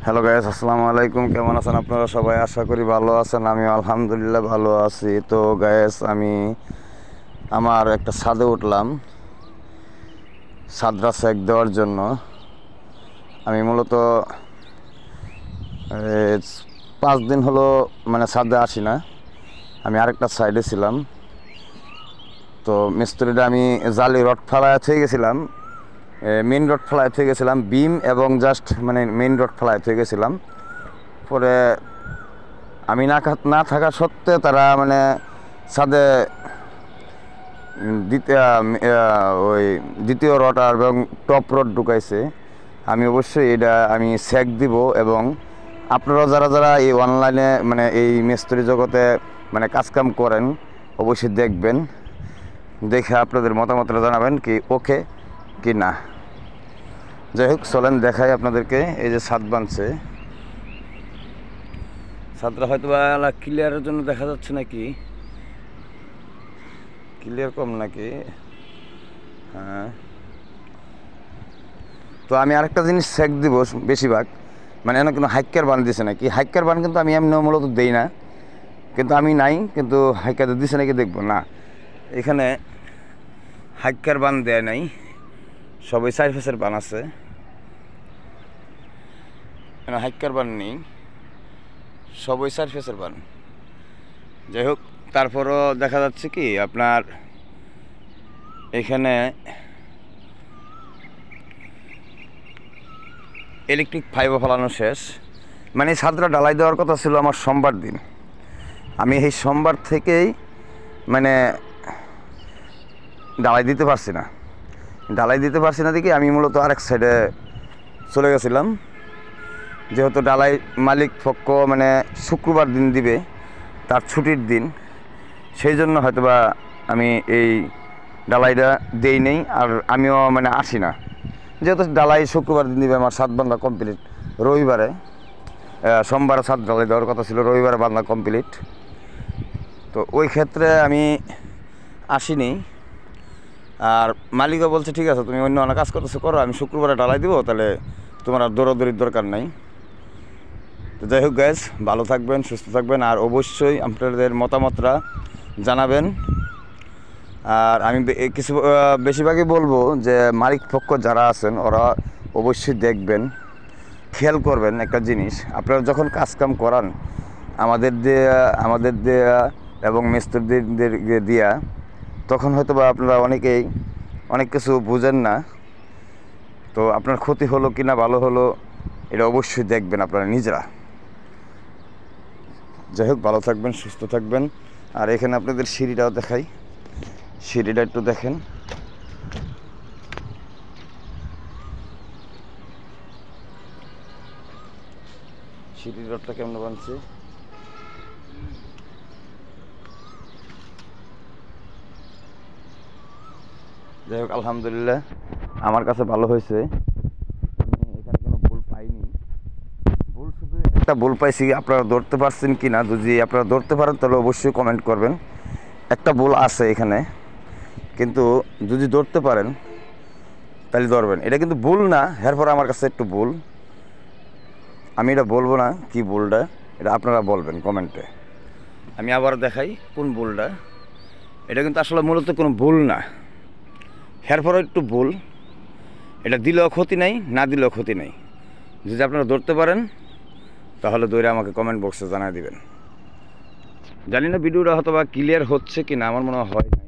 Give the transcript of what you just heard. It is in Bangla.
হ্যালো গাইস, আসসালামু আলাইকুম। কেমন আছেন আপনারা সবাই? আশা করি ভালো আছেন। আমি আলহামদুলিল্লাহ ভালো আছি। তো গাইস, আমি আমার একটা ছাদে উঠলাম ছাদরা সেক দেওয়ার জন্য। আমি মূলত 5 দিন হলো মানে ছাদে আসি না। আমি আরেকটা সাইডে ছিলাম। তো মিস্ত্রিটা আমি জালি রড ফেলায় থেকে গেছিলাম, মেইন রড ফেলায় থেকে গেছিলাম, বিম এবং জাস্ট মানে মেইন রড ফেলায় থেকে গেছিলাম। পরে আমি না থাকা সত্ত্বে তারা মানে ছাদে দ্বিতীয় রড এবং টপ রড ঢুকাইছে। আমি অবশ্যই এটা আমি চেক দিব, এবং আপনারা যারা যারা এই অনলাইনে মানে এই মিস্ত্রি জগতে মানে কাজকাম করেন অবশ্যই দেখবেন, দেখে আপনাদের মতামতটা জানাবেন কি ওকে কি না। যাই হোক, চলেন দেখাই আপনাদেরকে। এই যে ছাদ বানছে, ছাদটা হয়তো বা ক্লিয়ারের জন্য দেখা যাচ্ছে নাকি, ক্লিয়ার কম নাকি। হ্যাঁ, তো আমি আরেকটা জিনিস চেক দিব বেশিরভাগ, মানে এনে কোনো হাইকার বান দিছে নাকি। হাইকার বান কিন্তু আমি এমনি মূলত দেই না, কিন্তু আমি নাই, কিন্তু হাইকার দিছে নাকি দেখবো না। এখানে হাইকার বান দেয় নাই, সবই সাইফেসের বান আছে, হাইকার বান নেই, সবই সারফেসের বান। যাই হোক, তারপরও দেখা যাচ্ছে কি আপনার এখানে ইলেকট্রিক ফাইবার ফেলানো শেষ। মানে ছাদটা ঢালাই দেওয়ার কথা ছিল আমার সোমবার দিন। আমি এই সোমবার থেকেই মানে ঢালাই দিতে পারছি না দেখি আমি মূলত আরেক সাইডে চলে গেছিলাম। যেহেতু ঢালাই মালিক পক্ষ মানে শুক্রবার দিন দিবে, তার ছুটির দিন, সেই জন্য হয়তোবা আমি এই ঢালাইটা দেই নেই, আর আমিও মানে আসি না। যেহেতু ঢালাই শুক্রবার দিন দিবে, আমার ছাদ বান্ধা কমপ্লিট রবিবারে, সোমবারে ছাদ ঢালাই দেওয়ার কথা ছিল, রবিবারে বান্ধা কমপ্লিট। তো ওই ক্ষেত্রে আমি আসিনি। আর মালিকও বলছে ঠিক আছে, তুমি অন্য অনেক কাজ করতেছো করো, আমি শুক্রবারে ঢালাই দিব, তাহলে তোমার আর দৌড়াদৌড়ির দরকার নাই। তো যাই হোক গাইস, ভালো থাকবেন, সুস্থ থাকবেন, আর অবশ্যই আপনাদের মতামতটা জানাবেন। আর আমি কিছু বেশিরভাগই বলবো যে মালিক পক্ষ যারা আছেন ওরা অবশ্যই দেখবেন, খেয়াল করবেন একটা জিনিস। আপনারা যখন কাজকাম করান আমাদের দেয়া এবং মিস্ত্রিদের দিয়া, তখন হয়তো বা আপনারা অনেকেই অনেক কিছু বুঝেন না। তো আপনার ক্ষতি হলো কি না ভালো হলো এটা অবশ্যই দেখবেন আপনারা নিজেরা। যাই হোক, ভালো থাকবেন, সুস্থ থাকবেন। আর এখানে আপনাদের সিঁড়িটাও দেখাই, সিঁড়িটা একটু দেখেন। সিঁড়ির রডটা কেমন বানছে। যাই হোক, আলহামদুলিল্লাহ আমার কাছে ভালো হয়েছে। আমি এখানে কোনো ভুল পাইনি। শুধু একটা ভুল পাইছি, আপনারা ধরতে পারছেন কি না, যদি আপনারা ধরতে পারেন তাহলে অবশ্যই কমেন্ট করবেন। একটা ভুল আছে এখানে, কিন্তু যদি ধরতে পারেন তাহলে ধরবেন। এটা কিন্তু ভুল না, এরপর আমার কাছে একটু ভুল, আমি এটা বলবো না কি ভুলটা, এটা আপনারা বলবেন কমেন্টে। আমি আবার দেখাই কোন ভুলটা। এটা কিন্তু আসলে মূলত কোনো ভুল না, এরপরও একটু ভুল। এটা দিলেও ক্ষতি নাই, না দিলেও ক্ষতি নাই। যদি আপনারা ধরতে পারেন তাহলে ধরে আমাকে কমেন্ট বক্সে জানিয়ে দিবেন। জানি না ভিডিওটা হয়তো বা ক্লিয়ার হচ্ছে কি না, আমার মনে হয় নাই।